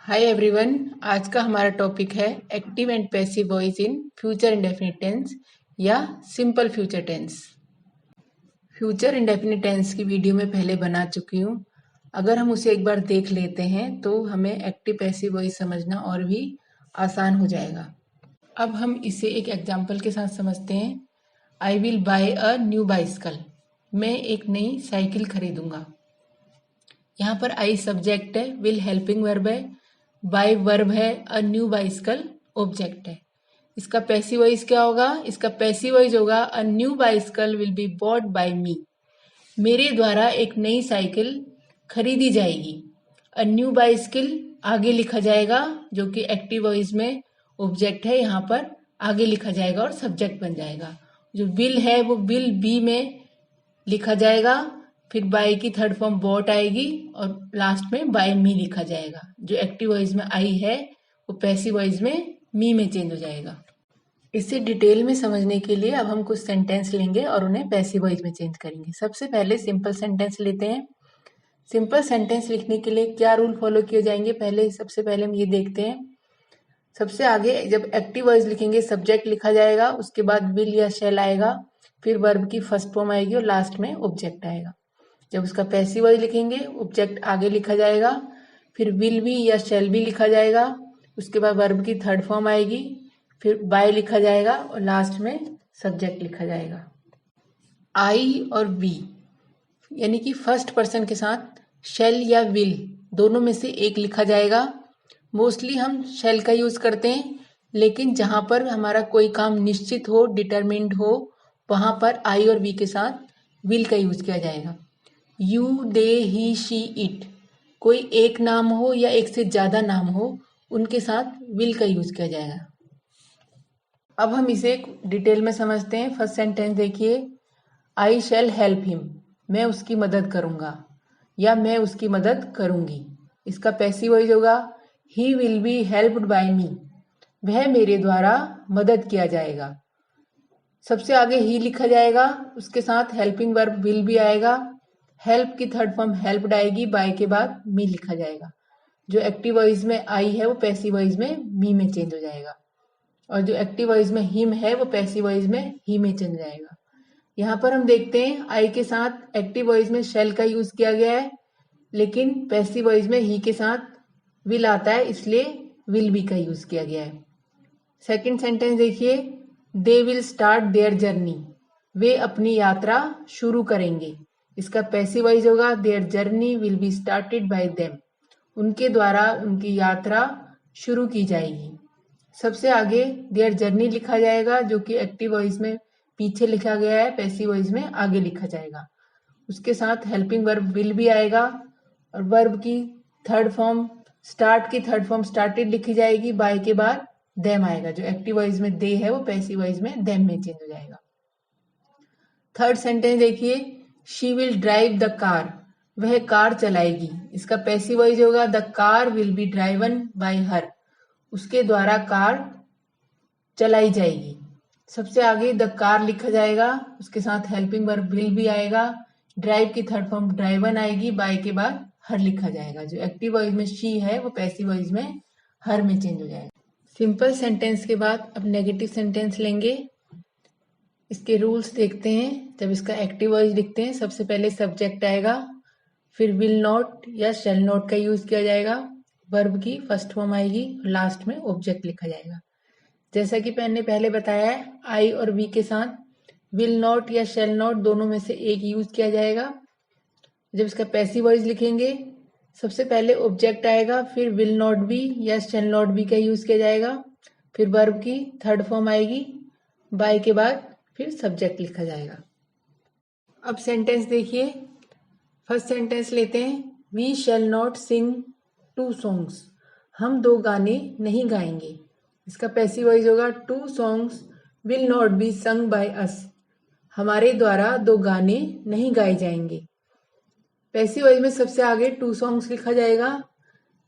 Hi everyone. आज का हमारा टॉपिक है active and passive voice in future indefinite tense या simple future tense. Future indefinite tense की वीडियो में पहले बना चुकी हूँ। अगर हम उसे एक बार देख लेते हैं तो हमें एक्टिव पैसिव वॉइस समझना और भी आसान हो जाएगा। अब हम इसे एक एग्जाम्पल के साथ समझते हैं। I will buy a new bicycle. मैं एक नई साइकिल खरीदूंगा। यहाँ पर आई सब्जेक्ट है, विल हेल्पिंग वर्ब है, बाय वर्ब है, अ न्यू बाइसिकल ऑब्जेक्ट है। इसका पैसिव वॉइस क्या होगा? इसका पैसिव वॉइस होगा a new bicycle will be bought by me. मेरे द्वारा एक नई साइकिल खरीदी जाएगी। अ न्यू बाइसिकल आगे लिखा जाएगा जो कि एक्टिव वॉइस में ऑब्जेक्ट है, यहाँ पर आगे लिखा जाएगा और सब्जेक्ट बन जाएगा। जो विल है वो विल बी में लिखा जाएगा, फिर बाय की थर्ड फॉर्म बॉट आएगी और लास्ट में बाय मी लिखा जाएगा। जो एक्टिव वॉइस में आई है वो पैसिव वॉइस में मी में चेंज हो जाएगा। इसे डिटेल में समझने के लिए अब हम कुछ सेंटेंस लेंगे और उन्हें पैसिव वॉइस में चेंज करेंगे। सबसे पहले सिंपल सेंटेंस लेते हैं। सिंपल सेंटेंस लिखने के लिए क्या रूल फॉलो किए जाएंगे, सबसे पहले हम ये देखते हैं। सबसे आगे जब एक्टिव वॉइस लिखेंगे सब्जेक्ट लिखा जाएगा, उसके बाद विल या शैल आएगा, फिर वर्ब की फर्स्ट फॉर्म आएगी और लास्ट में ऑब्जेक्ट आएगा। जब उसका पैसिव वॉइस लिखेंगे ऑब्जेक्ट आगे लिखा जाएगा, फिर विल बी या शैल बी लिखा जाएगा, उसके बाद वर्ब की थर्ड फॉर्म आएगी, फिर बाय लिखा जाएगा और लास्ट में सब्जेक्ट लिखा जाएगा। आई और वी यानी कि फर्स्ट पर्सन के साथ शैल या विल दोनों में से एक लिखा जाएगा। मोस्टली हम शैल का यूज करते हैं, लेकिन जहां पर हमारा कोई काम निश्चित हो, डिटरमिन्ड हो, वहां पर आई और वी के साथ विल का यूज किया जाएगा। You, they, he, she, it कोई एक नाम हो या एक से ज्यादा नाम हो, उनके साथ विल का यूज किया जाएगा। अब हम इसे डिटेल में समझते हैं। फर्स्ट सेंटेंस देखिए, आई शैल हेल्प हिम। मैं उसकी मदद करूंगा या मैं उसकी मदद करूंगी। इसका पैसिव वॉइस होगा he will be helped by me. वह मेरे द्वारा मदद किया जाएगा। सबसे आगे ही लिखा जाएगा, उसके साथ हेल्पिंग वर्ब विल भी आएगा, हेल्प की थर्ड फॉर्म हेल्प्ड आएगी, बाय के बाद मी लिखा जाएगा। जो एक्टिव वॉइस में आई है वो पैसिव वॉइस में मी में चेंज हो जाएगा, और जो एक्टिव वॉइस में हिम है वो पैसिव वॉइस में ही में चेंज हो जाएगा। यहाँ पर हम देखते हैं आई के साथ एक्टिव वॉइस में शेल का यूज किया गया है, लेकिन पैसिव वॉइस में ही के साथ विल आता है, इसलिए विल बी का यूज किया गया है। सेकंड सेंटेंस देखिए, they will start their journey. वे अपनी यात्रा शुरू करेंगे। इसका पैसिव वॉइस होगा their journey will be started by them. उनके द्वारा उनकी यात्रा शुरू की जाएगी। सबसे आगे देयर जर्नी लिखा जाएगा, जो कि एक्टिव वॉइस में पीछे लिखा गया है, पैसिव वॉइस में आगे लिखा जाएगा। उसके साथ हेल्पिंग वर्ब विल भी आएगा और वर्ब की थर्ड फॉर्म स्टार्ट की थर्ड फॉर्म स्टार्टेड लिखी जाएगी, बाय के बाद देम आएगा। जो एक्टिव वॉइस में दे है वो पैसिव वॉइस में देम में चेंज हो जाएगा। थर्ड सेंटेंस देखिए, she will drive the car. वह कार चलाएगी। इसका पैसिव वॉइस होगा the car will be driven by हर। उसके द्वारा कार चलाई जाएगी। सबसे आगे द कार लिखा जाएगा, उसके साथ हेल्पिंग वर्ब विल भी आएगा, ड्राइव की थर्ड फॉर्म ड्राइवन आएगी, बाय के बाद हर लिखा जाएगा। जो एक्टिव वॉइस में शी है वो पैसिव वॉइस में हर में चेंज हो जाएगा। सिंपल सेंटेंस के बाद अब नेगेटिव सेंटेंस लेंगे। इसके रूल्स देखते हैं। जब इसका एक्टिव वॉइस लिखते हैं सबसे पहले सब्जेक्ट आएगा, फिर विल नॉट या शैल नॉट का यूज किया जाएगा, वर्ब की फर्स्ट फॉर्म आएगी और लास्ट में ऑब्जेक्ट लिखा जाएगा। जैसा कि मैंने पहले बताया है, आई और वी के साथ विल नॉट या शैल नॉट दोनों में से एक यूज किया जाएगा। जब इसका पैसिव वॉइस लिखेंगे सबसे पहले ऑब्जेक्ट आएगा, फिर विल नॉट बी या शैल नॉट बी का यूज किया जाएगा, फिर वर्ब की थर्ड फॉर्म आएगी, बाय के बाद फिर सब्जेक्ट लिखा जाएगा। अब सेंटेंस देखिए। फर्स्ट सेंटेंस लेते हैं, we shall not sing 2 songs. हम 2 गाने नहीं गाएंगे। इसका पैसिव वॉइस होगा 2 songs will not B sung by us. हमारे द्वारा 2 गाने नहीं गाए जाएंगे। पैसिव वॉइस में सबसे आगे 2 सॉन्ग्स लिखा जाएगा,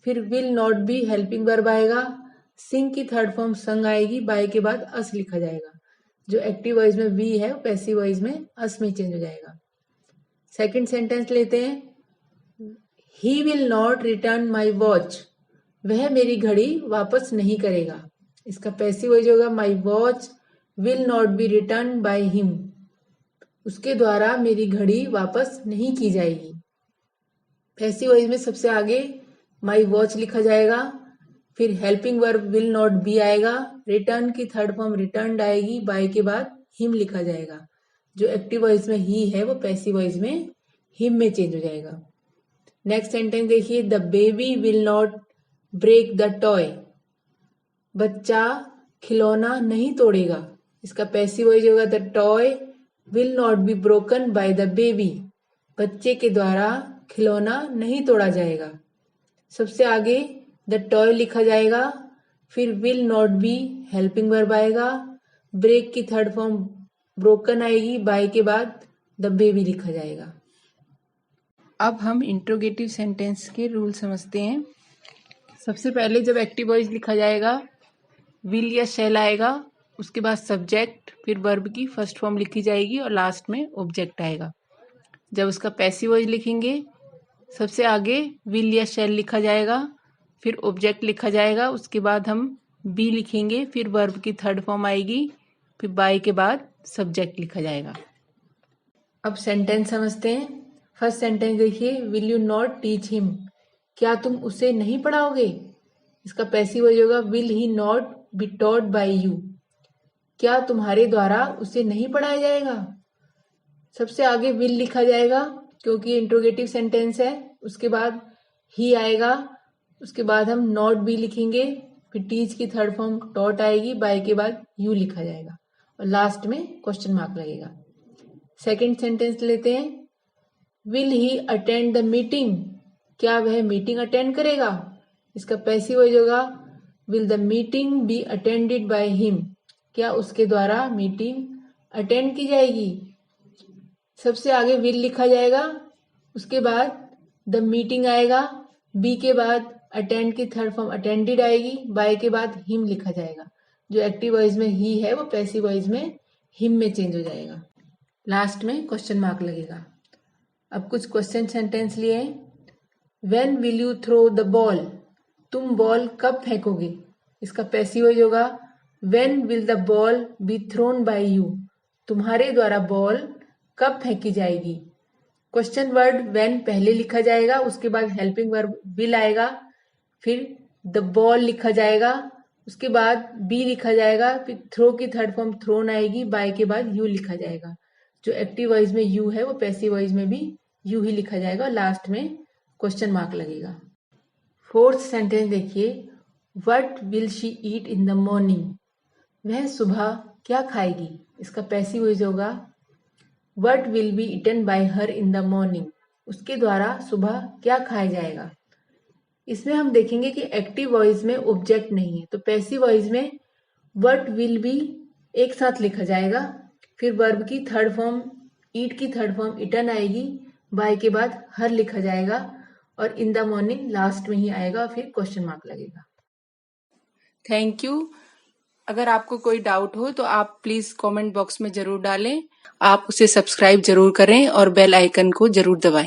फिर will not be helping verb आएगा, सिंग की थर्ड फॉर्म संग आएगी, बाय के बाद अस लिखा जाएगा। जो एक्टिव वॉइस में वी है वो पैसिव वॉइस में अस में चेंज हो जाएगा। सेकंड सेंटेंस लेते हैं, he will not return my watch. वह मेरी घड़ी वापस नहीं करेगा। इसका पैसिव वॉइस होगा my watch will not B return by him. उसके द्वारा मेरी घड़ी वापस नहीं की जाएगी। पैसिव वॉइस में सबसे आगे माई वॉच लिखा जाएगा, फिर helping verb will not B आएगा, रिटर्न की थर्ड फॉर्म रिटर्न आएगी, बाय के बाद हिम लिखा जाएगा। जो एक्टिव वॉइस में ही है वो पैसिव वॉइस में हिम में चेंज हो जाएगा। नेक्स्ट सेंटेंस देखिए, the baby will not break the toy. बच्चा खिलौना नहीं तोड़ेगा। इसका पैसिव वॉइस होगा the toy will not be broken by the baby. बच्चे के द्वारा खिलौना नहीं तोड़ा जाएगा। सबसे आगे द टॉय लिखा जाएगा, फिर will not be helping verb आएगा, ब्रेक की थर्ड फॉर्म ब्रोकन आएगी, बाय के बाद द बेबी लिखा जाएगा। अब हम इंट्रोगेटिव सेंटेंस के रूल समझते हैं। सबसे पहले जब एक्टिव वॉइस लिखा जाएगा विल या शैल आएगा, उसके बाद सब्जेक्ट, फिर वर्ब की फर्स्ट फॉर्म लिखी जाएगी और लास्ट में ऑब्जेक्ट आएगा। जब उसका पैसिव वॉइस लिखेंगे सबसे आगे विल या शैल लिखा जाएगा, फिर ऑब्जेक्ट लिखा जाएगा, उसके बाद हम बी लिखेंगे, फिर वर्ब की थर्ड फॉर्म आएगी, फिर बाय के बाद सब्जेक्ट लिखा जाएगा। अब सेंटेंस समझते हैं। फर्स्ट सेंटेंस देखिए, will you not teach him. क्या तुम उसे नहीं पढ़ाओगे? इसका पैसिव वॉइस होगा will he not be taught by you. क्या तुम्हारे द्वारा उसे नहीं पढ़ाया जाएगा? सबसे आगे विल लिखा जाएगा क्योंकि इंट्रोगेटिव सेंटेंस है, उसके बाद ही आएगा, उसके बाद हम नॉट बी लिखेंगे, फिर टीच की थर्ड फॉर्म टॉट आएगी, बाय के बाद यू लिखा जाएगा और लास्ट में क्वेश्चन मार्क लगेगा। सेकंड सेंटेंस लेते हैं, will he attend the meeting. क्या वह मीटिंग अटेंड करेगा? इसका पैसिव वॉइस होगा will the meeting be attended by him. क्या उसके द्वारा मीटिंग अटेंड की जाएगी? सबसे आगे विल लिखा जाएगा, उसके बाद द मीटिंग आएगा, बी के बाद अटेंड की थर्ड फॉर्म अटेंडेड आएगी, बाय के बाद हिम लिखा जाएगा। जो एक्टिव वॉइस में ही है वो पैसिव वॉइस में हिम में चेंज हो जाएगा। लास्ट में क्वेश्चन मार्क लगेगा। अब कुछ क्वेश्चन सेंटेंस लिए। When will you throw the ball. तुम बॉल कब फेंकोगे? इसका पैसिव वॉइस होगा when will the ball be thrown by you. तुम्हारे द्वारा बॉल कब फेंकी जाएगी? क्वेश्चन वर्ड व्हेन पहले लिखा जाएगा, उसके बाद हेल्पिंग वर्ब विल आएगा, फिर द बॉल लिखा जाएगा, उसके बाद बी लिखा जाएगा, फिर थ्रो की थर्ड फॉर्म थ्रोन आएगी, बाय के बाद यू लिखा जाएगा। जो एक्टिव वॉइस में यू है वो पैसिव वॉइस में भी यू ही लिखा जाएगा, लास्ट में क्वेश्चन मार्क लगेगा। फोर्थ सेंटेंस देखिए, what will she eat in the morning. वह सुबह क्या खाएगी? इसका पैसिव वॉइस होगा what will be eaten by her in the morning. उसके द्वारा सुबह क्या खाया जाएगा? इसमें हम देखेंगे कि एक्टिव वॉइस में ऑब्जेक्ट नहीं है, तो पैसिव वॉइस में व्हाट विल बी एक साथ लिखा जाएगा, फिर वर्ब की थर्ड फॉर्म ईट की थर्ड फॉर्म इटन आएगी, बाय के बाद हर लिखा जाएगा और इन द मॉर्निंग लास्ट में ही आएगा, फिर क्वेश्चन मार्क लगेगा। Thank you. अगर आपको कोई डाउट हो तो आप प्लीज कमेंट बॉक्स में जरूर डालें। आप उसे सब्सक्राइब जरूर करें और बेल आइकन को जरूर दबाएं।